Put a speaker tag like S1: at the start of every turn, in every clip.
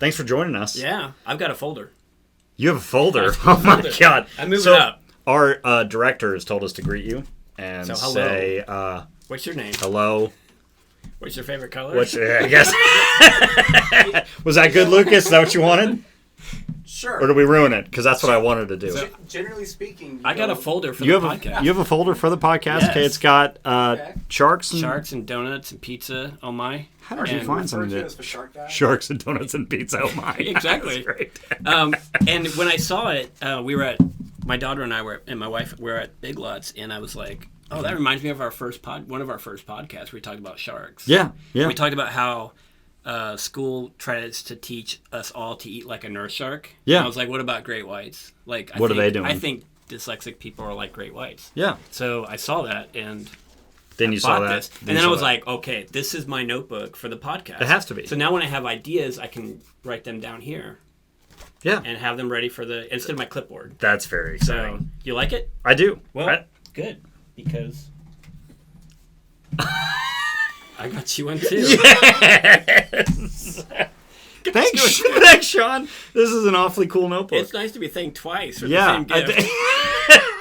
S1: Thanks for joining us.
S2: Yeah, I've got a folder.
S1: You have a folder? Oh my God.
S2: I'm moving up.
S1: Our director has told us to greet you and say,
S2: what's your name?
S1: Hello.
S2: What's your favorite color?
S1: I guess. Was that good, Lucas? Is that what you wanted?
S3: Sure.
S1: Or did we ruin it? Because that's what I wanted to do.
S3: So, generally speaking,
S2: I got a folder for the podcast.
S1: You have a folder for the podcast?
S2: Yes.
S1: Okay, it's got sharks
S2: and donuts and pizza. Oh my!
S1: How did you find something that
S3: sharks
S1: and donuts and pizza? Oh my!
S2: Exactly.
S1: Great.
S2: And when I saw it, we were at my daughter and I and my wife were at Big Lots, and I was like, "Oh, that reminds me of one of our first podcasts. Where we talked about sharks.
S1: Yeah.
S2: We talked about how school tries to teach us all to eat like a nurse shark.
S1: Yeah.
S2: And I was like, what about great whites? Like,
S1: what are they doing?
S2: I think dyslexic people are like great whites.
S1: Yeah.
S2: So I saw that and.
S1: Then you saw that.
S2: This. And then I was like, okay, this is my notebook for the podcast.
S1: It has to be.
S2: So now when I have ideas, I can write them down here.
S1: Yeah.
S2: And have them ready for instead of my clipboard.
S1: That's very exciting.
S2: So, you like it?
S1: I do.
S2: Well, good. Because I got you one too.
S1: Yes! Thanks, Sean. This is an awfully cool notebook.
S2: It's nice to be thanked twice for the same gift.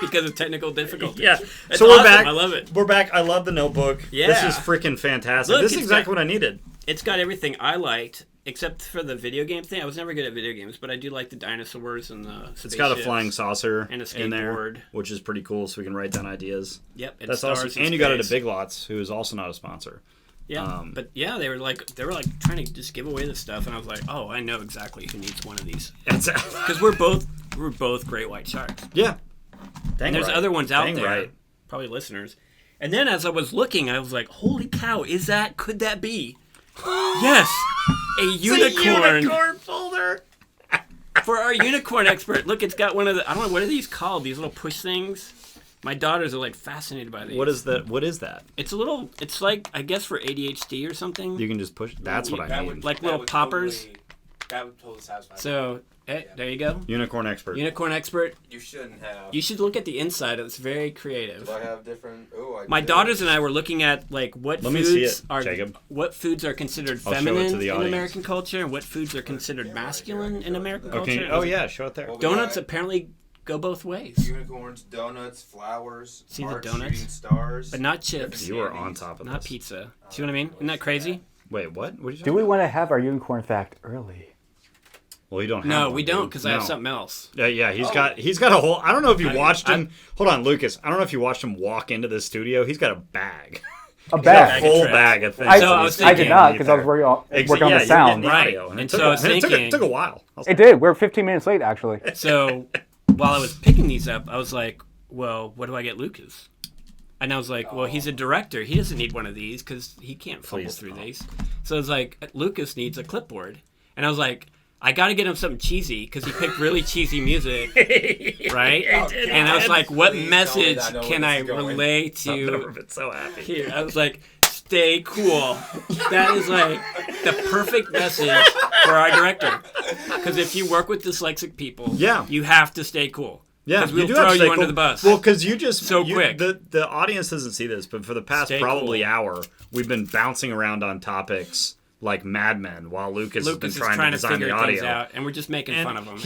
S2: Because of technical difficulties.
S1: Yeah.
S2: It's
S1: so we're
S2: awesome.
S1: back.
S2: I love it.
S1: We're back. I love the notebook.
S2: Yeah.
S1: This is freaking fantastic.
S2: Look,
S1: this is exactly what I needed.
S2: It's got everything I liked, except for the video game thing. I was never good at video games, but I do like the dinosaurs and the spaceships.
S1: It's got a flying saucer
S2: and a
S1: in there,
S2: skateboard.
S1: which is pretty cool, so we can write down ideas.
S2: Yep.
S1: That's awesome. And you got it at Big Lots, who is also not a sponsor.
S2: Yeah, but yeah, they were like trying to just give away this stuff, and I was like, oh, I know exactly who needs one of these because we're both great white sharks.
S1: Yeah,
S2: and there's other ones out there, probably listeners. And then as I was looking, I was like, holy cow, could that be? Yes, a unicorn
S1: folder.
S2: For our unicorn expert. Look, it's got one of the I don't know what are these called? These little push things. My daughters are like fascinated by these.
S1: What is that?
S2: It's like, I guess for ADHD or something.
S1: You can just push. That's what I need.
S2: Like little poppers.
S3: That would totally satisfy me.
S2: So, there you go.
S1: Unicorn expert.
S3: You shouldn't have.
S2: You should look at the inside. It's very creative.
S4: Do I have different?
S2: My daughters and I were looking at like what foods are considered feminine in American culture and what foods are considered masculine in American culture.
S1: Okay. Oh yeah, show it there.
S2: Donuts apparently go both ways.
S4: Unicorns, donuts, flowers,
S2: see the donuts,
S4: shooting stars,
S2: but not chips.
S1: You were on top of
S2: not
S1: this.
S2: Pizza. See what I mean? Isn't that crazy?
S1: Wait, what?
S5: Do we want to have our unicorn fact early?
S1: Well, you don't have
S2: No,
S1: one,
S2: we don't, because I have something else.
S1: Yeah, he's got a whole... I don't know if you watched him... Hold on, Lucas. I don't know if you watched him walk into the studio. He's got a bag.
S5: A bag?
S1: A full bag of things.
S5: I did not, because I was working on the sound.
S2: Right.
S1: And
S2: so I was thinking...
S1: It took a while.
S5: It did. We're 15 minutes late, actually.
S2: So while I was picking these up, I was like, well, what do I get Lucas? And I was like, well, he's a director. He doesn't need one of these because he can't fumble through these. So I was like, Lucas needs a clipboard. And I was like, I got to get him something cheesy because he picked really cheesy music, right? And I was like, what message can I relay to...
S1: I've never been so happy.
S2: Here, I was like, stay cool. That is like the perfect message for our director. Because if you work with dyslexic people, you have to stay cool.
S1: Yeah,
S2: because we'll throw you under the bus.
S1: Well, because you just
S2: quick.
S1: The audience doesn't see this, but for the past hour, we've been bouncing around on topics like Mad Men while Lucas has been trying to design the audio,
S2: out, and we're just making fun of him.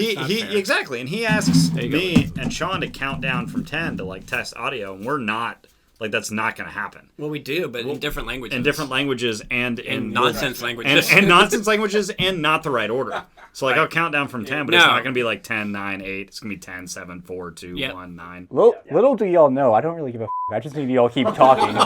S1: Exactly, and he asks me and Sean to count down from 10 to like test audio, and we're not. Like, that's not going to happen.
S2: Well, we do, but in different languages.
S1: In different languages and in
S2: nonsense languages.
S1: And nonsense languages and not the right order. So, like, I'll count down from 10, but it's not going to be like 10, 9, 8. It's going to be 10, 7, 4, 2, 1, 9.
S5: Little do y'all know, I don't really give a f***. I just need y'all keep talking.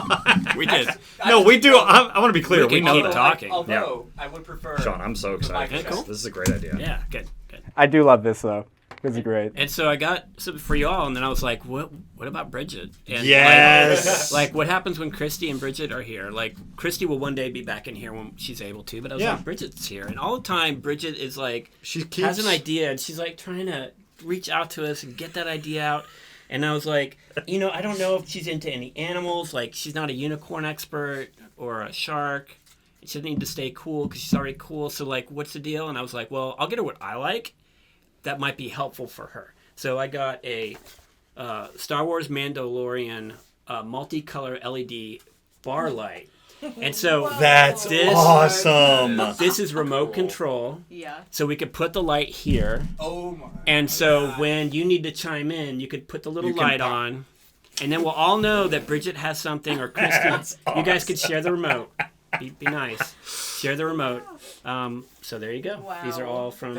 S2: We did.
S1: No, we do. I want to be clear.
S2: We know keep talking.
S3: Although, I would prefer...
S1: Sean, I'm so excited.
S2: Cool.
S1: This is a great idea.
S2: Yeah, good.
S5: I do love this, though. This is great.
S2: And so I got something for y'all, and then I was like, what about Bridget? And
S1: yes!
S2: Like, what happens when Christy and Bridget are here? Like, Christy will one day be back in here when she's able to, but I was like, Bridget's here. And all the time, Bridget is like, has an idea, and she's like trying to reach out to us and get that idea out. And I was like, I don't know if she's into any animals. Like, she's not a unicorn expert or a shark. She doesn't need to stay cool because she's already cool. So, like, what's the deal? And I was like, well, I'll get her what I like. That might be helpful for her. So I got a Star Wars Mandalorian multicolor LED bar light. And so
S1: That's awesome.
S2: This is remote control.
S6: Yeah.
S2: So we could put the light here.
S3: Oh my.
S2: And so when you need to chime in, you could put the little light on. And then we'll all know that Bridget has something, or Christy. You guys could share the remote. Be nice. Share the remote. So there you go.
S6: Wow.
S2: These are all from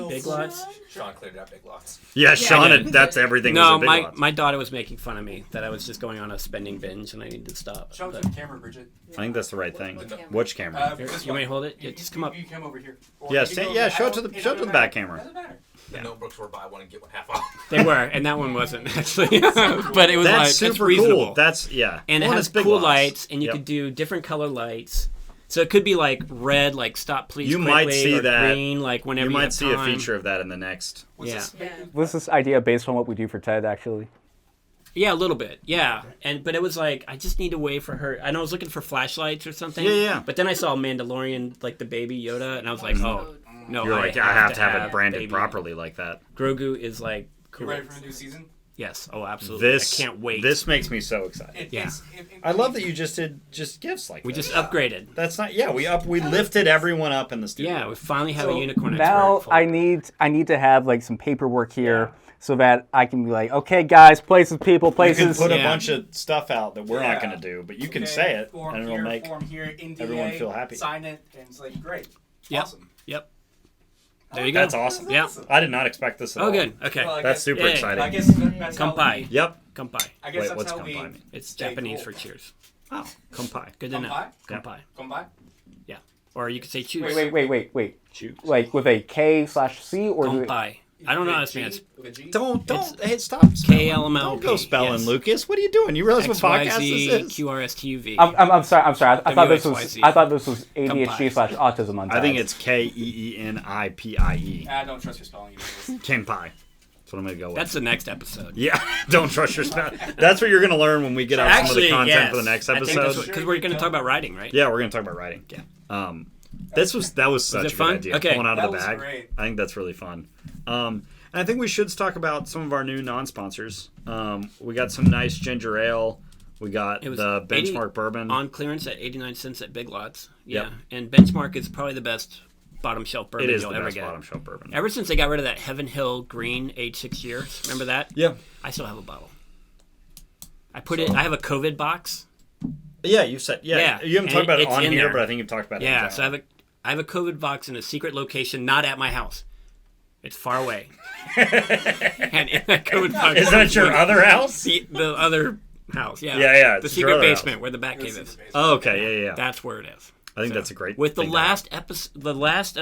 S2: Big Lots.
S3: Sean cleared out Big Lots.
S1: Yeah, Sean, that's everything.
S2: No,
S1: was a Big Lots.
S2: my daughter was making fun of me that I was just going on a spending binge and I needed to stop.
S3: Show it to the camera, Bridget.
S1: I think that's the right thing. Which camera?
S2: Here, you want me to hold it? Yeah, just come up.
S3: You come over here.
S1: Yeah, show it to the back camera.
S3: Doesn't matter. The notebooks were buy one and get one half off.
S2: They were, and that one wasn't actually. But it was
S1: That's
S2: like
S1: super
S2: reasonable.
S1: cool. That's
S2: And it has cool lights, and you could do different color lights. So it could be like red, like stop please
S1: You
S2: quickly,
S1: might see
S2: or
S1: that.
S2: green, like whenever
S1: You
S2: you
S1: might
S2: have
S1: see a
S2: time.
S1: feature of that in the next.
S5: Was this idea based on what we do for TED, actually?
S2: Yeah, a little bit. Yeah, but it was like I just need a way for her. I know I was looking for flashlights or something.
S1: Yeah.
S2: But then I saw Mandalorian, like the baby Yoda, and I was like, oh no,
S1: You're like, I have to have it branded
S2: baby.
S1: properly like that.
S2: Grogu is like
S3: You
S2: cool.
S3: ready for a new season?
S2: Yes. Oh, absolutely. I can't wait.
S1: This makes me so excited. I love that you just did gifts like
S2: We
S1: this.
S2: just upgraded.
S1: That's not. Yeah, we lifted everyone up in the studio.
S2: Yeah, we finally have a unicorn
S5: Now
S2: expert.
S5: I need to have like some paperwork here so that I can be like, okay, guys, places, people,
S1: You
S5: places.
S1: can put a bunch of stuff out that we're not going to do, but you can say it,
S3: Form
S1: and it'll
S3: here,
S1: make
S3: form here, NDA,
S1: everyone feel happy.
S3: Sign it, and it's like great.
S2: Yep.
S3: Awesome.
S2: Yep. There you go.
S1: That's awesome.
S2: Yeah.
S1: I did not expect this at all.
S2: Oh, good. Okay.
S3: Well, I
S1: That's
S3: guess-
S1: super
S2: yeah,
S1: exciting.
S3: I guess that's how
S2: Kampai.
S1: Yep.
S2: Kampai.
S3: I guess
S1: Wait,
S3: that's
S1: what's
S3: how
S1: kampai
S3: we.
S1: mean?
S2: It's
S3: Stay
S2: Japanese
S3: cool.
S2: for cheers.
S1: Oh, kampai.
S2: Good to know.
S3: Kampai?
S2: Kampai.
S3: Kampai?
S2: Yeah. Or you could say choose.
S5: Wait.
S1: Choose.
S5: Like with a K/C or do it-
S2: Kampai. I don't know how to say it.
S3: With a G?
S1: Don't. Hey, stop.
S2: KLMLP.
S1: Don't go spelling,
S2: yes.
S1: Lucas. What are you doing? You realize what podcast this is?
S2: XYZ
S5: I'm sorry. I thought this was
S2: WXYZ.
S5: ADHD / autism untied.
S1: I think it's KEENIPIE.
S3: I don't trust your spelling.
S1: Kenpai. That's what I'm gonna go with.
S2: That's the next episode.
S1: Yeah, don't trust your spell. That's what you're gonna learn when we get out some of the content for the next episode.
S2: Because we're going to talk about writing, right?
S1: Yeah, we're gonna talk about writing.
S2: Yeah.
S1: That was such a
S2: it
S1: good
S2: fun?
S1: idea.
S2: Okay.
S1: Pulling out of
S3: That
S1: the
S3: was
S1: bag.
S3: great.
S1: I think that's really fun. And I think we should talk about some of our new non-sponsors. We got some nice ginger ale. We got
S2: It was
S1: the Benchmark bourbon.
S2: On clearance at 89 cents at Big Lots. Yeah.
S1: Yep.
S2: And Benchmark is probably the best bottom shelf bourbon
S1: It is
S2: you'll
S1: the
S2: ever
S1: best
S2: get.
S1: bottom shelf bourbon.
S2: Ever since they got rid of that Heaven Hill Green, aged 6 years. Remember that?
S1: Yeah.
S2: I still have a bottle. I have a COVID box.
S1: Yeah, you said. Yeah. You haven't
S2: and
S1: talked about it
S2: it's
S1: on
S2: in
S1: here,
S2: there.
S1: but I think you've talked about it.
S2: Yeah,
S1: in
S2: so I have a COVID box in a secret location, not at my house. It's far away. And in that COVID box,
S1: Is that your other house?
S2: the other house? Yeah.
S1: Yeah.
S2: The
S1: it's your
S2: secret
S1: other
S2: basement
S1: house.
S2: where the Bat Cave is.
S1: Oh, okay. Yeah.
S2: That's where it is.
S1: I think that's a great.
S2: With the
S1: thing to have.
S2: last episode, the last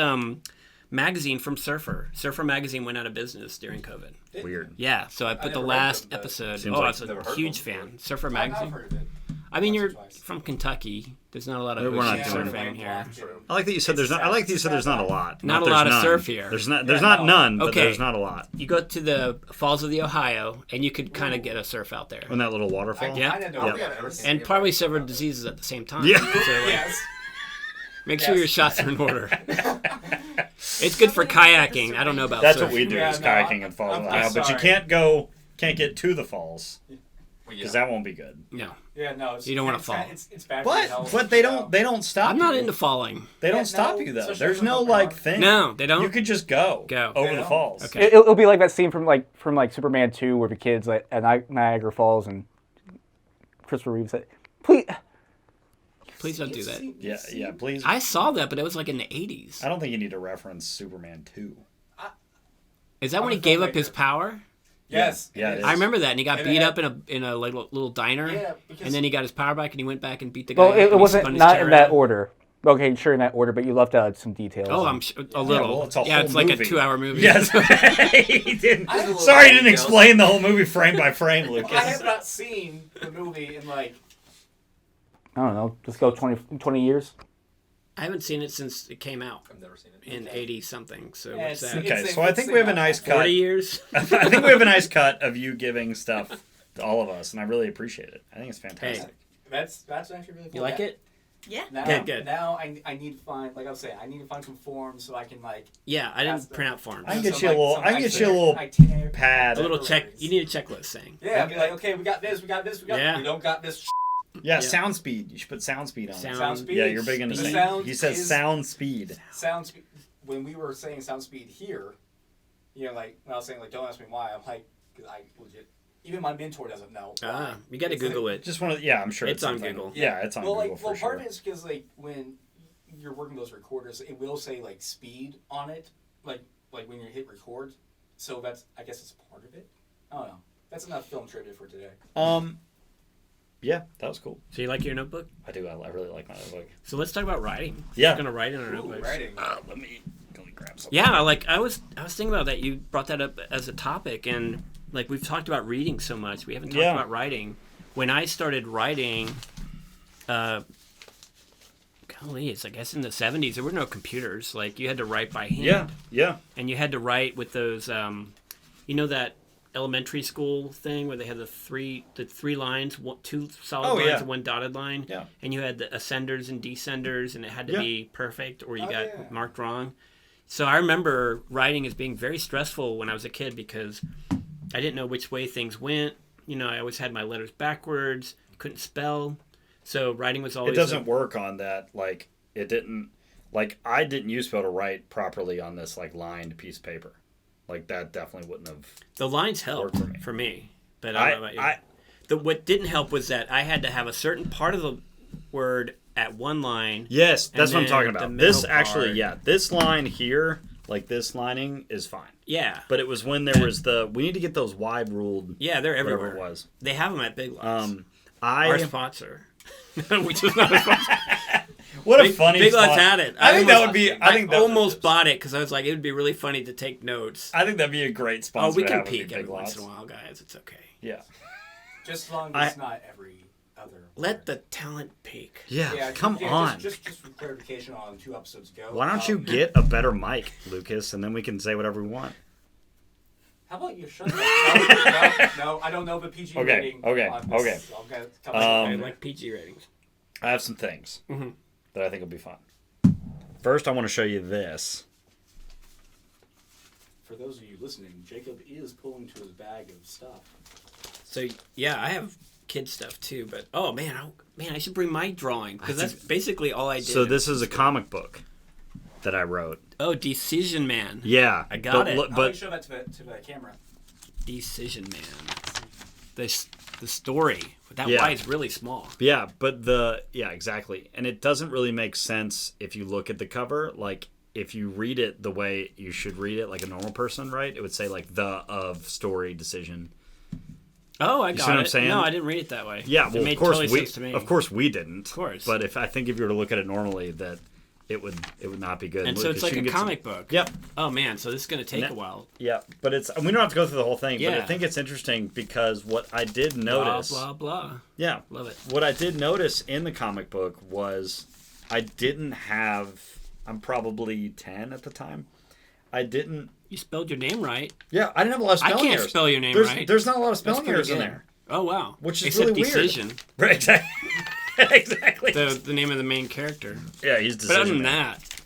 S2: magazine from Surfer magazine went out of business during COVID.
S1: Weird.
S2: Yeah, so I put the
S3: never
S2: last
S3: heard of that.
S2: episode.
S1: Seems
S2: Oh,
S1: like
S2: I was
S3: never
S2: a
S3: heard
S2: huge
S3: of it.
S2: fan. Surfer
S3: I've
S2: magazine.
S3: heard of it.
S2: I mean, you're
S3: Once or twice.
S2: from Kentucky. There's not a lot of
S1: We're not
S2: ocean
S1: doing
S2: surfing
S1: it.
S2: here.
S1: I like that you said there's not. I like that you said there's not a lot.
S2: Not a
S1: there's
S2: lot of
S1: none.
S2: surf here.
S1: There's not. There's
S3: Yeah,
S1: not
S3: no.
S1: none. But
S2: Okay.
S1: there's not a lot.
S2: You go to the Falls of the Ohio, and you could kind of get a surf out there.
S1: In that little waterfall.
S2: Yeah.
S3: I didn't know that.
S2: And probably several diseases at the same time.
S1: Yeah.
S2: So, like,
S3: Yes.
S2: make sure
S3: Yes.
S2: your shots are in order. It's good for kayaking. I don't know about
S1: That's
S2: surfing.
S1: what we do
S3: Yeah,
S1: is
S3: no,
S1: kayaking and falls
S3: I'm
S1: of the Ohio, but you
S3: sorry.
S1: can't get to the falls because that won't be good.
S2: No.
S3: Yeah, no. It's,
S2: You don't wanna
S3: it's
S2: fall.
S3: bad- It's bad for your
S1: But
S3: health,
S1: they don't stop.
S2: I'm not
S1: you.
S2: into falling.
S1: They
S3: Yeah,
S1: don't stop
S3: no,
S1: you though.
S3: especially
S1: There's
S3: if
S1: no
S3: it's
S1: like
S3: open.
S1: thing.
S2: No, they don't.
S1: You could just go
S2: Go.
S1: over
S3: They
S1: the
S3: don't?
S1: falls.
S2: Okay.
S5: It'll be like that scene from Superman 2 where the kids at Niagara Falls and Christopher Reeve said, "Please."
S2: Please don't do that.
S1: Yeah. Please.
S2: I saw that, but it was like in the 80s.
S1: I don't think you need to reference Superman 2.
S2: Is that
S3: I'm
S2: when
S3: a
S2: he gave up
S3: filmmaker.
S2: his power?
S3: Yes.
S1: Yeah,
S3: it
S1: it
S3: is.
S1: is.
S2: I remember that, and he got
S3: And
S2: beat
S3: it
S2: up in a like, little diner,
S3: Yeah, because-
S2: and then he got his power back, and he went back and beat the guy.
S5: Well,
S2: up,
S5: it
S2: and he
S5: wasn't
S2: spun his
S5: not
S2: chair
S5: in that
S2: around.
S5: order. Okay, sure in that order, but you left out some details.
S2: Oh, I'm a little.
S1: well, it's a
S2: yeah,
S1: whole
S2: it's like
S1: movie.
S2: a 2-hour movie.
S1: Yes. He didn't.
S3: I have a little
S1: Sorry, he didn't
S3: details.
S1: explain the whole movie frame by frame, Lucas.
S3: I have not seen the movie in like.
S5: I don't know. Just go 20 years.
S2: I haven't seen it since it came out
S3: I've never seen it.
S2: in 80-something. So
S3: Yeah,
S2: what's
S3: it's-
S2: that?
S1: Okay,
S3: It's
S1: so I think we have a nice cut.
S2: 40 years?
S1: I think we have a nice cut of you giving stuff to all of us, and I really appreciate it. I think it's fantastic.
S3: That's actually really cool.
S2: You like
S3: Yeah.
S2: it?
S6: Yeah.
S3: Now,
S2: Good.
S3: Now I need to find, like I was saying, I need to find some forms so I can like.
S2: Yeah, I
S3: That's
S2: didn't
S3: the-
S2: print out forms.
S1: I can get
S3: some,
S1: you a
S3: like,
S1: little.
S3: some
S1: I can get you a little
S3: itinerary-
S1: pad.
S2: A little check. You need a checklist saying.
S3: Yeah, be like, okay, we got this, we got this, we got.
S2: Yeah.
S3: We don't got this.
S1: Yeah, sound speed. You should put sound speed on it.
S3: Sound speed.
S1: Yeah, you're big into sound. He says sound speed.
S3: Sound speed. When we were saying sound speed here, like when I was saying like, don't ask me why, I'm like, because I legit. Even my mentor doesn't know.
S2: You got to Google it.
S1: Just want to. Yeah, I'm sure
S2: it's on Google.
S1: Yeah, it's on Google for sure.
S3: Part of it is because like when you're working those recorders, it will say like speed on it, like when you hit record. So I guess it's part of it. I don't know. That's enough film trivia for today.
S1: Yeah, that was cool.
S2: So you like your notebook?
S1: I do. I really like my notebook.
S2: So let's talk about writing.
S1: Yeah.
S2: We're gonna write in our notebooks.
S3: Writing.
S1: Let me grab something.
S2: Yeah, like I was thinking about that. You brought that up as a topic, and like we've talked about reading so much, we haven't talked about writing. When I started writing, it's I guess in the 70s, there were no computers. Like you had to write by hand.
S1: Yeah.
S2: And you had to write with those, that elementary school thing where they had the three lines, two solid lines and one dotted line.
S1: Yeah.
S2: And you had the ascenders and descenders, and it had to be perfect, or you got marked wrong. So I remember writing as being very stressful when I was a kid because I didn't know which way things went. I always had my letters backwards, couldn't spell. So writing was always...
S1: It doesn't work on that. Like, it didn't... Like, I didn't used to be able to write properly on this, like, lined piece of paper. Like, that definitely wouldn't have...
S2: The lines helped for me. But I don't know about you. What didn't help was that I had to have a certain part of the word at one line.
S1: Yes, that's what I'm talking about. This actually, this line here, like this lining, is fine.
S2: Yeah.
S1: But it was when there was we need to get those wide ruled...
S2: Yeah, they're everywhere.
S1: Whatever it was.
S2: They have them at Big Lots.
S1: Our
S2: sponsor. Which is not a sponsor.
S1: What a funny
S2: Big Lots had it.
S1: I
S2: almost bought it because I was like, it would be really funny to take notes.
S1: I think that'd be a great sponsor.
S2: Oh, we can peek every once in a while, guys. It's okay.
S1: Yeah.
S3: Just as long as it's not every other.
S2: Let the talent peak.
S1: Yeah, come on.
S3: Just for clarification on 2 episodes ago.
S1: Why don't you get a better mic, Lucas, and then we can say whatever we want.
S3: How about you shut up? No, I don't know the PG rating.
S1: Okay.
S2: I like PG ratings.
S1: I have some things that I think will be fun. First, I want to show you this.
S3: For those of you listening, Jacob is pulling to his bag of stuff.
S2: So, I have kid stuff too, but I should bring my drawing because that's basically all I did.
S1: So this is a comic book that I wrote.
S2: Oh, Decision Man.
S1: Yeah.
S2: I got it.
S3: But show that to the camera.
S2: Decision Man. The story. That Y is really small.
S1: Yeah, but exactly. And it doesn't really make sense if you look at the cover. Like, if you read it the way you should read it, like a normal person, right? It would say, like, the of story decision.
S2: Oh, I got it.
S1: You see what I'm saying?
S2: No, I didn't read it that way.
S1: Yeah, well,
S2: of
S1: course we didn't.
S2: Of course.
S1: But I think if you were to look at it normally, that it would not be good.
S2: And so it's like a comic book.
S1: Yep.
S2: Oh man, so this is going to take a while.
S1: Yeah, but we don't have to go through the whole thing. Yeah. But I think it's interesting because what I did notice.
S2: Blah blah blah.
S1: Yeah,
S2: love it.
S1: What I did notice in the comic book was I didn't have. I'm probably 10 at the time. I didn't.
S2: You spelled your name right.
S1: Yeah, I didn't have a lot of spelling errors.
S2: I can't spell your name right.
S1: There's not a lot of spelling errors in there.
S2: Oh wow,
S1: which is really
S2: Decision.
S1: Weird. Right, exactly. Exactly.
S2: The name of the main character.
S1: Yeah, he's Decision.
S2: But other than that,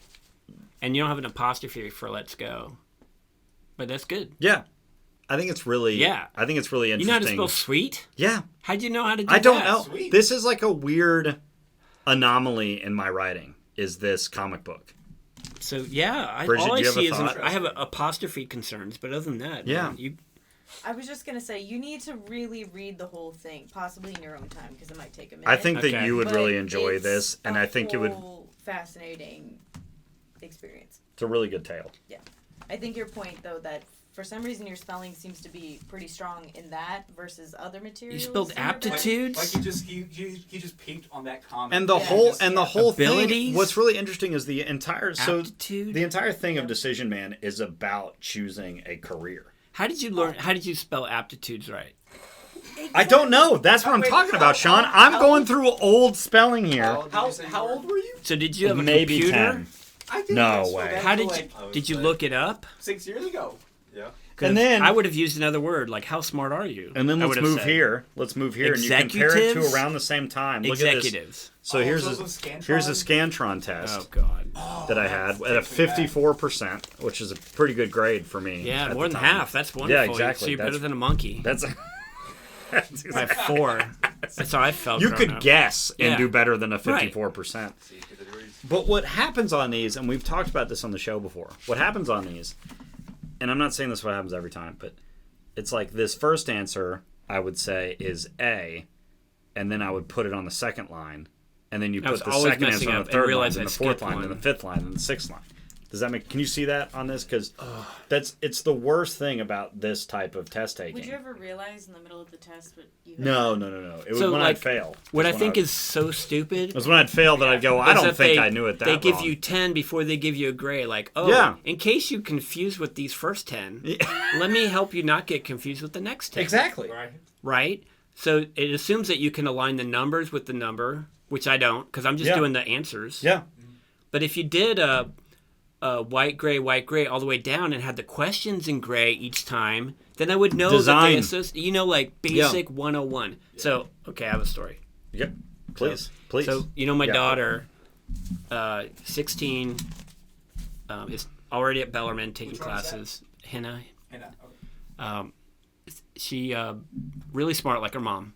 S2: and you don't have an apostrophe for "Let's Go," but that's good.
S1: Yeah, I think it's really. Yeah, I think it's really interesting.
S2: You know how to spell sweet?
S1: Yeah.
S2: How'd you know how to do that?
S1: I don't know.
S3: Sweet.
S1: This is like a weird anomaly in my writing. Is this comic book?
S2: So yeah,
S1: Bridget,
S2: all I see is
S1: I
S2: have apostrophe concerns, but other than that,
S1: yeah.
S2: Man,
S6: I was just gonna say you need to really read the whole thing, possibly in your own time, because it might take a minute.
S1: I think that you would really enjoy this, and I think it would.
S6: Fascinating experience.
S1: It's a really good tale.
S6: Yeah, I think your point though that for some reason your spelling seems to be pretty strong in that versus other materials.
S2: You spelled aptitudes.
S3: Like he just peaked on that comment.
S1: And the whole
S2: abilities?
S1: thing. What's really interesting is the entire
S2: aptitude.
S1: The entire thing of Decision Man is about choosing a career.
S2: How did you learn? How did you spell aptitudes right?
S6: Exactly.
S1: I don't know. That's what I'm talking about, Sean. I'm going through old spelling here.
S3: How old were you?
S2: So did you have a
S1: maybe
S2: computer?
S1: 10.
S3: I didn't.
S1: No way.
S2: How did you look it up?
S3: 6 years ago.
S4: Yeah.
S1: And then
S2: I would have used another word like "How smart are you?"
S1: And then let's move here. Let's move here, and you compare it to around the same time. Look
S2: Executives.
S1: At this. So here's a Scantron test.
S2: Oh God.
S1: That I had at a 54%, which is a pretty good grade for me.
S2: Yeah, more than half. That's wonderful.
S1: Yeah, exactly.
S2: So you're better than a monkey.
S1: That's
S2: by 4. That's how I felt.
S1: You
S2: growing
S1: could
S2: up.
S1: guess and
S2: Yeah.
S1: do better than a
S2: Right.
S1: 54%. But what happens on these, and we've talked about this on the show before, what happens on these, and I'm not saying this is what happens every time, but it's like this first answer, I would say, is A, and then I would put it on the second line, and then you
S2: I was
S1: put the
S2: always
S1: second
S2: messing
S1: answer on
S2: up
S1: the
S2: and
S1: third line,
S2: realized
S1: then
S2: I
S1: the fourth
S2: skipped
S1: line,
S2: one.
S1: then the fifth line, then the sixth line. Does that make? Can you see that on this? Because it's the worst thing about this type of test taking.
S6: Would you ever realize in the middle of the test what you?
S1: No. It was
S2: So,
S1: when
S2: like,
S1: I'd fail.
S2: What I
S1: It's when
S2: think
S1: would-
S2: is so stupid.
S1: it was when I'd fail that I'd go, I
S2: is
S1: don't
S2: that
S1: think
S2: they-
S1: I knew it that
S2: They give
S1: wrong.
S2: you 10 before they give you a grade. Like, oh,
S1: Yeah.
S2: in case you confused with these first 10, let me help you not get confused with the next 10.
S1: Exactly.
S3: Right.
S2: Right? So it assumes that you can align the numbers with the number, which I don't, because I'm just
S1: Yeah.
S2: doing the answers.
S1: Yeah.
S2: But if you did a white, gray, all the way down and had the questions in gray each time, then I would know
S1: Design.
S2: that like basic 101. So, okay, I have a story.
S1: Yep. Please.
S2: So, my
S1: Yeah.
S2: daughter, 16, is already at Bellarmine taking
S3: Which one is that?
S2: classes. Hannah.
S3: And, okay.
S2: She really smart like her mom.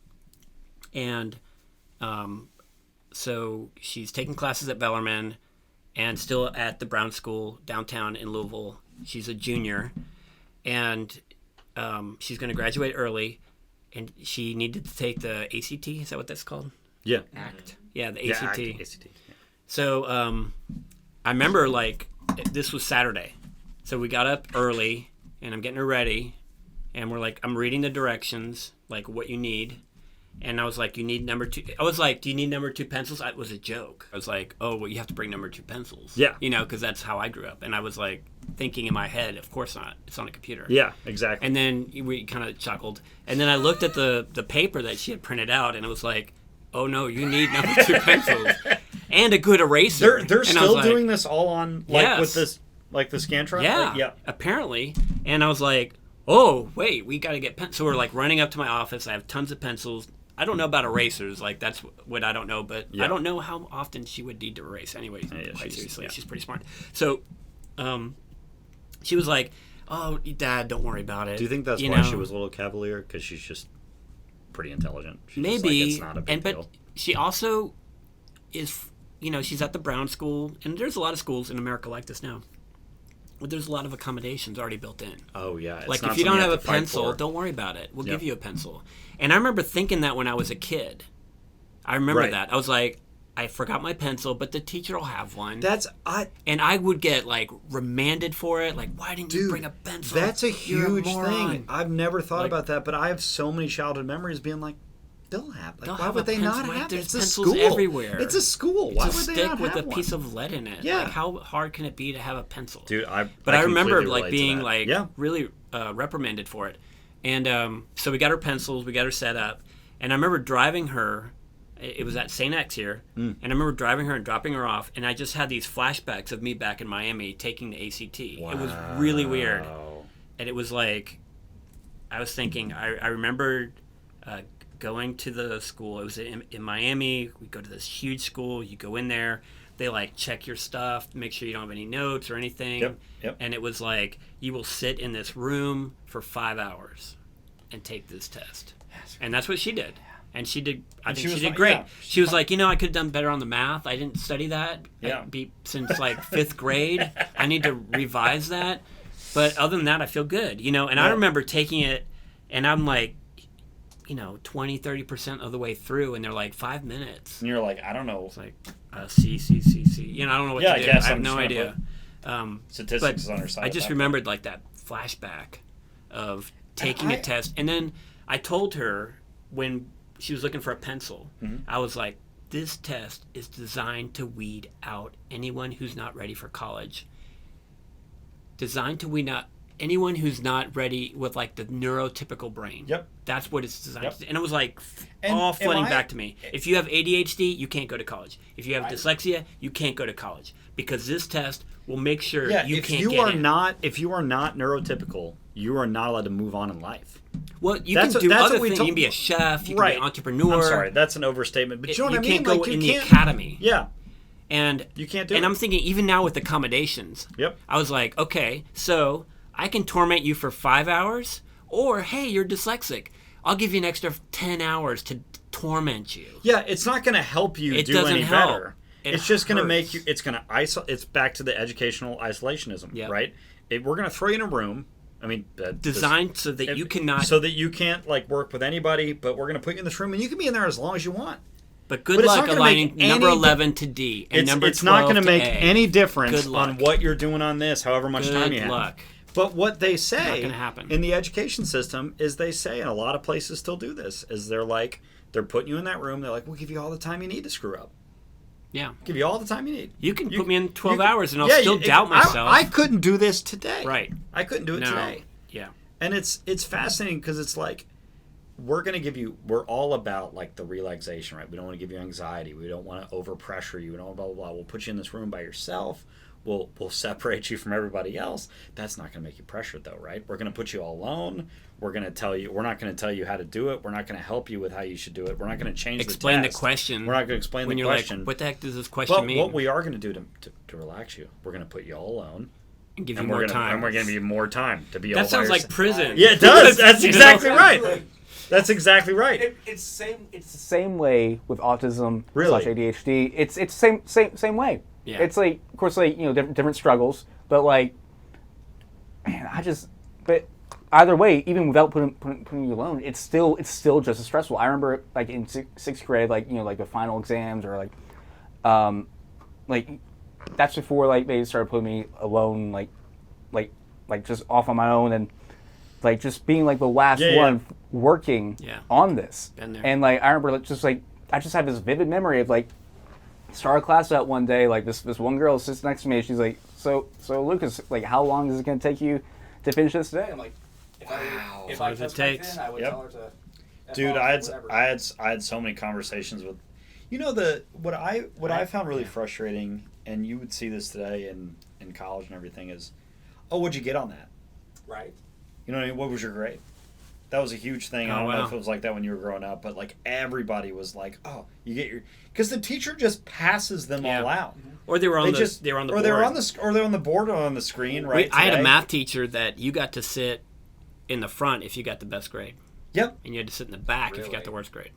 S2: And so she's taking classes at Bellarmine and still at the Brown School downtown in Louisville. She's a junior. And she's going to graduate early. And she needed to take the ACT. Is that what that's called?
S1: Yeah.
S2: ACT. Yeah, the
S1: Yeah,
S2: ACT.
S1: ACT. Yeah.
S2: So I remember, this was Saturday. So we got up early, and I'm getting her ready. And we're like, I'm reading the directions, like what you need. And I was like, you need number 2. I was like, do you need number 2 pencils? It was a joke. I was like, oh, well, you have to bring number 2 pencils.
S1: Yeah.
S2: Because that's how I grew up. And I was like thinking in my head, of course not. It's on a computer.
S1: Yeah, exactly.
S2: And then we kind of chuckled. And then I looked at the paper that she had printed out, and it was like, oh, no, you need number 2 pencils. And a good eraser.
S1: They're
S2: And I
S1: still
S2: was like,
S1: doing this all on,
S2: Yes.
S1: with this, like the Scantron?
S2: Yeah,
S1: Like, yeah.
S2: apparently. And I was like, oh, wait, we got to get pencils. So we're like running up to my office. I have tons of pencils. I don't know about erasers. Like, that's what I don't know. But
S1: Yeah.
S2: I don't know how often she would need to erase. Anyway,
S1: Yeah,
S2: quite
S1: she's-
S2: seriously,
S1: yeah.
S2: she's pretty smart. So she was like, oh, Dad, don't worry about it.
S1: Do you think that's
S2: You
S1: why
S2: know,
S1: she was a little cavalier? Because she's just pretty intelligent. She's just
S2: maybe.
S1: like, it's not a big
S2: but
S1: deal.
S2: she also is, she's at the Brown School. And there's a lot of schools in America like this now. But there's a lot of accommodations already built in.
S1: Oh, yeah. It's
S2: Like,
S1: not
S2: if you
S1: something
S2: don't have
S1: to
S2: a
S1: fight
S2: pencil,
S1: for.
S2: don't worry about it. We'll
S1: Yep.
S2: give you a pencil. And I remember thinking that when I was a kid. I remember
S1: Right.
S2: that. I was like, I forgot my pencil, but the teacher will have one.
S1: That's,
S2: And I would get, remanded for it. Like, why didn't you
S1: dude,
S2: bring a pencil?
S1: that's a
S2: You're
S1: huge
S2: moron.
S1: thing. I've never thought
S2: Like-
S1: about that, but I have so many childhood memories being like, they'll have. Like,
S2: They'll
S1: why
S2: have
S1: would
S2: a
S1: they
S2: pencil,
S1: not
S2: right?
S1: have it?
S2: There's
S1: It's a
S2: pencils
S1: school.
S2: everywhere.
S1: It's a school. Why
S2: It's a
S1: would they
S2: stick
S1: not
S2: with
S1: have
S2: a
S1: one?
S2: piece of lead in it.
S1: Yeah.
S2: Like, how hard can it be to have a pencil?
S1: Dude,
S2: But I remember
S1: completely relate to
S2: being
S1: that.
S2: really reprimanded for it. And so we got her pencils, we got her set up, and I remember driving her. It was at St. X here, and I remember driving her and dropping her off, and I just had these flashbacks of me back in Miami taking the ACT. It was really weird,
S1: Wow.
S2: and it was like I was thinking. I remembered going to the school. It was in Miami. We go to this huge school. You go in there. They check your stuff, make sure you don't have any notes or anything.
S1: Yep.
S2: And it was like, you will sit in this room for 5 hours and take this test. And that's what she did. And she did. I think she did great.
S1: yeah.
S2: She was like, I could have done better on the math. I didn't study that.
S1: Yeah.
S2: Since 5th grade. I need to revise that. But other than that, I feel good. And I
S1: Yeah.
S2: remember taking it, and I'm 20-30% of the way through, and they're like 5 minutes.
S1: And you're like, I don't know.
S2: It's like C. I don't know what
S1: Yeah,
S2: to
S1: I
S2: do.
S1: guess
S2: I have
S1: I'm
S2: no
S1: just
S2: idea.
S1: Statistics
S2: But
S1: is on her side.
S2: I
S1: at
S2: just
S1: that
S2: remembered that flashback of taking
S1: I-
S2: a test, and then I told her when she was looking for a pencil,
S1: Mhm.
S2: I was like, "This test is designed to weed out anyone who's not ready for college. Designed to weed out anyone who's not ready with the neurotypical brain.
S1: Yep.
S2: That's what it's designed
S1: Yep.
S2: to do. And it was
S1: And
S2: all
S1: am
S2: flooding
S1: I-
S2: back to me. If you have ADHD, you can't go to college. If you have
S3: Right.
S2: dyslexia, you can't go to college because this test will make sure
S1: Yeah,
S2: you
S1: if
S2: can't
S1: you
S2: get
S1: are
S2: in.
S1: not neurotypical, you are not allowed to move on in life.
S2: Well, you
S1: That's
S2: can
S1: what-
S2: do
S1: that's
S2: other
S1: what we
S2: things.
S1: told-
S2: you can be a chef. You can
S1: Right.
S2: be an entrepreneur.
S1: I'm sorry, that's an overstatement. But you know what I mean?
S2: can't go
S1: you
S2: in the
S1: can't-
S2: academy.
S1: Yeah,
S2: And
S1: you can't do
S2: and
S1: it.
S2: I'm thinking, even now with accommodations,
S1: Yep.
S2: I was like, okay, so I can torment you for 5 hours, or hey, you're dyslexic. I'll give you an extra 10 hours to torment you.
S1: Yeah, it's not going to help you
S2: It
S1: do
S2: doesn't
S1: any
S2: help.
S1: better.
S2: It
S1: It's just going to make
S2: hurts.
S1: you. It's going to isolate. It's back to the educational isolationism,
S2: Yep.
S1: right? We're going to throw you in a room. I mean,
S2: Designed so that you cannot.
S1: so that you can't like work with anybody. But we're going to put you in this room, and you can be in there as long as you want.
S2: But good
S1: But it's
S2: luck
S1: not gonna
S2: aligning
S1: make
S2: number
S1: any
S2: 11 to D and number 12
S1: It's not going to make
S2: A.
S1: any difference
S2: Good luck.
S1: on what you're doing on this, however much time you
S2: Good
S1: have.
S2: luck.
S1: But what they
S2: Not
S1: say
S2: gonna happen.
S1: in the education system is they say, and a lot of places still do this, is they're putting you in that room. They're like, we'll give you all the time you need to screw up.
S2: Yeah.
S1: Give you all the time you need.
S2: You can put me in 12
S1: you can-
S2: hours and I'll
S1: yeah,
S2: still doubt myself.
S1: I couldn't do this today.
S2: Right.
S1: I couldn't do it
S2: No.
S1: today.
S2: Yeah.
S1: And it's fascinating because it's like we're all about like the relaxation, right? We don't want to give you anxiety. We don't want to overpressure you and all blah blah blah. We'll put you in this room by yourself. We'll separate you from everybody else. That's not going to make you pressured though, right? We're going to put you all alone. We're not going to tell you how to do it. We're not going to help you with how you should do it. We're not going to change
S2: Explain
S1: the
S2: the
S1: test.
S2: question.
S1: We're not going to explain
S2: when
S1: the
S2: you're
S1: question.
S2: like, what the heck does this question
S1: But
S2: mean?
S1: what we are going to do to relax you, we're going to put you all alone.
S2: And give you
S1: And
S2: more
S1: we're gonna,
S2: time.
S1: and we're going to give you more time to be all
S2: That
S1: by
S2: sounds like
S1: yourself.
S2: prison.
S1: Yeah, it does. That's
S2: You know?
S1: exactly right. That's exactly right.
S3: It's the
S5: Same way with autism
S1: Really?
S5: / ADHD. It's same way.
S2: Yeah.
S5: It's like, of course, like different struggles, but like, man, but either way, even without putting you alone, it's still just as stressful. I remember like in sixth grade, like like the final exams or like that's before like they started putting me alone, like just off on my own and like just being like the last
S1: Yeah,
S5: one working
S2: Yeah.
S5: on this.
S2: Been there.
S5: And like I remember I just have this vivid memory of like started class out one day, like this one girl sits next to me and she's like, so Lucas, like how long is it gonna take you to finish this today? I'm like,
S3: if
S2: What
S3: I
S2: does it
S3: touched back
S2: take?
S3: then, I would
S1: Yep.
S3: tell her to.
S1: Dude,
S3: whatever.
S1: I had so many conversations with, what I found really frustrating, and you would see this today in college and everything is, oh, what'd you get on that?
S3: Right.
S1: You know what I mean? What was your grade? That was a huge thing. I
S2: Oh,
S1: don't know
S2: wow.
S1: if it was like that when you were growing up, but like everybody was like, oh, you get your, because the teacher just passes them
S2: Yeah.
S1: all out.
S2: Or they were on
S1: They
S2: the
S1: just
S2: they were on the
S1: or
S2: board.
S1: they were on the board or on the screen, right?
S2: I had a
S1: today.
S2: math teacher that you got to sit in the front if you got the best grade,
S1: Yep.
S2: and you had to sit in the back if you got
S3: Really?
S2: the worst grade.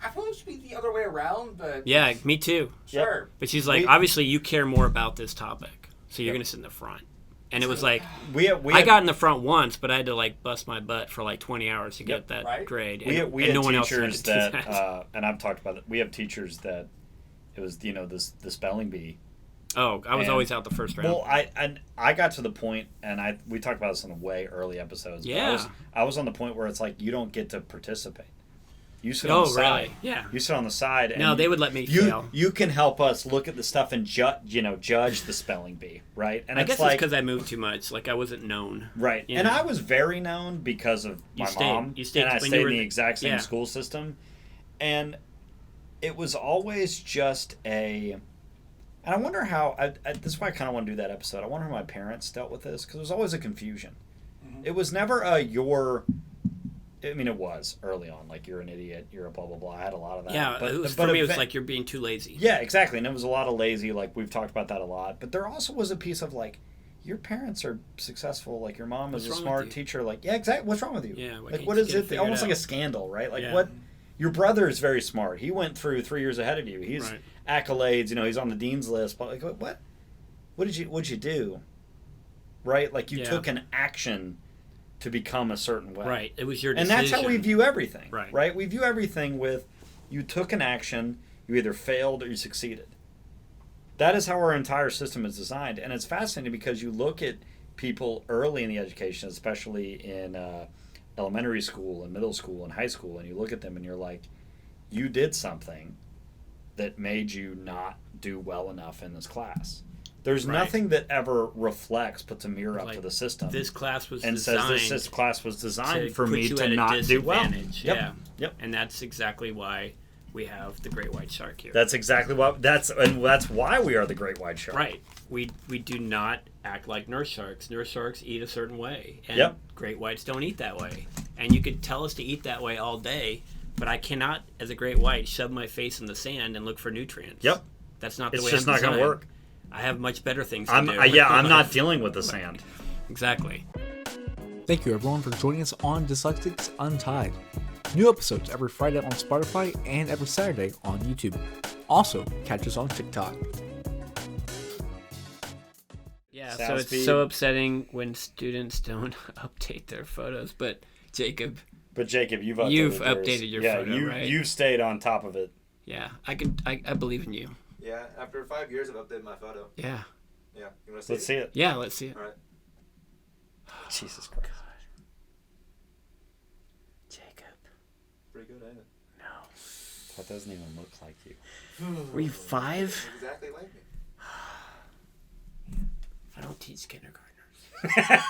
S3: I feel it should be the other way around, but
S2: Yeah, me too.
S3: sure.
S2: But she's like,
S1: We-
S2: obviously you care more about this topic, so you're gonna sit in the front. And it was like, I got in the front once, but I had to like bust my butt for like 20 hours to get that
S3: Right.
S2: grade.
S1: We
S2: And
S1: had
S2: no one else had
S1: teachers
S2: to do
S1: that, and I've talked about it. We have teachers that it was the spelling bee.
S2: Oh, I was
S1: and-
S2: always out the first round.
S1: Well, I got to the point, and we talked about this in the way early episodes. But
S2: Yeah.
S1: I was on the point where it's like you don't get to participate. You sit on
S2: Oh,
S1: the side.
S2: really? Yeah.
S1: You sit on the side. And
S2: No, they would let me
S1: you,
S2: fail.
S1: You can help us look at the stuff and judge the spelling bee, right? And
S2: I
S1: it's
S2: guess
S1: like
S2: it's because I moved too much. Like I wasn't known.
S1: right.
S2: Yeah.
S1: And I was very known because of
S2: You
S1: my
S2: stayed-
S1: mom.
S2: you stayed
S1: and I
S2: when you
S1: stayed
S2: were
S1: in the
S2: the-
S1: exact same
S2: yeah.
S1: school system, and it was always just a. And I wonder how. This is why I kind of want to do that episode. I wonder how my parents dealt with this because it was always a confusion.
S3: Mm-hmm.
S1: It was never a you're. I mean, it was early on, like you're an idiot, you're a blah blah blah. I had a lot of that.
S2: Yeah,
S1: but,
S2: it was,
S1: but
S2: for me, it was
S1: event-
S2: like you're being too lazy.
S1: yeah, exactly, and it was a lot of lazy. Like we've talked about that a lot, but there also was a piece of like, your parents are successful. Like your mom is
S2: What's
S1: a
S2: wrong with
S1: smart
S2: you?
S1: teacher. Like yeah, exactly. What's wrong with you?
S2: Yeah, why
S1: like
S2: can't
S1: what
S2: you
S1: is
S2: get it
S1: it?
S2: figured
S1: Almost like
S2: out?
S1: a scandal, right? Like
S2: Yeah.
S1: what? Your brother is very smart. He went through 3 years ahead of you. He's
S2: Right.
S1: accolades. He's on the dean's list. But like what? What'd you do? Right? Like you
S2: Yeah.
S1: took an action to become a certain way.
S2: Right. It was your
S1: And
S2: decision.
S1: that's how we view everything.
S2: Right.
S1: We view everything with you took an action, you either failed or you succeeded. That is how our entire system is designed. And it's fascinating because you look at people early in the education, especially in elementary school and middle school and high school, and you look at them and you're like, you did something that made you not do well enough in this class. There's
S2: Right.
S1: nothing that ever reflects, puts a mirror up
S2: Like,
S1: to the system
S2: This class was
S1: and
S2: designed
S1: says this class was designed
S2: to
S1: for
S2: put
S1: me
S2: you
S1: to
S2: at a
S1: not do well.
S2: disadvantage.
S1: Yep.
S2: Yeah.
S1: Yep.
S2: And that's exactly why we have the great white shark here.
S1: That's exactly what that's why we are the great white shark.
S2: right. We do not act like nurse sharks. Nurse sharks eat a certain way, and
S1: Yep.
S2: great whites don't eat that way. And you could tell us to eat that way all day, but I cannot, as a great white, shove my face in the sand and look for nutrients.
S1: Yep.
S2: That's not the
S1: It's
S2: way
S1: just
S2: I'm
S1: not going to
S2: designed.
S1: work.
S2: I have much better things to
S1: I'm
S2: do.
S1: I'm not dealing with the sand.
S2: Exactly.
S5: Thank you everyone for joining us on Dyslexics Untied.
S7: New episodes every Friday on Spotify and every Saturday on YouTube. Also, catch us on TikTok.
S2: Yeah,
S1: Sound
S2: so it's
S1: speed.
S2: so upsetting when students don't update their photos. But Jacob,
S1: But Jacob, you've updated
S2: You've
S1: yours.
S2: updated your
S1: yeah,
S2: photo, right?
S1: You've stayed on top of it.
S2: yeah, I believe in you.
S4: Yeah, after 5 years, I've updated my photo.
S2: Yeah,
S4: Yeah, you want to see
S1: Let's
S4: it?
S1: see it.
S2: yeah, let's see it.
S4: All right.
S1: Jesus Christ.
S2: Jacob,
S4: Pretty good, ain't it?
S2: no.
S1: That doesn't even look like you.
S2: Were you 5?
S4: Looks exactly like me.
S2: I don't teach kindergartners.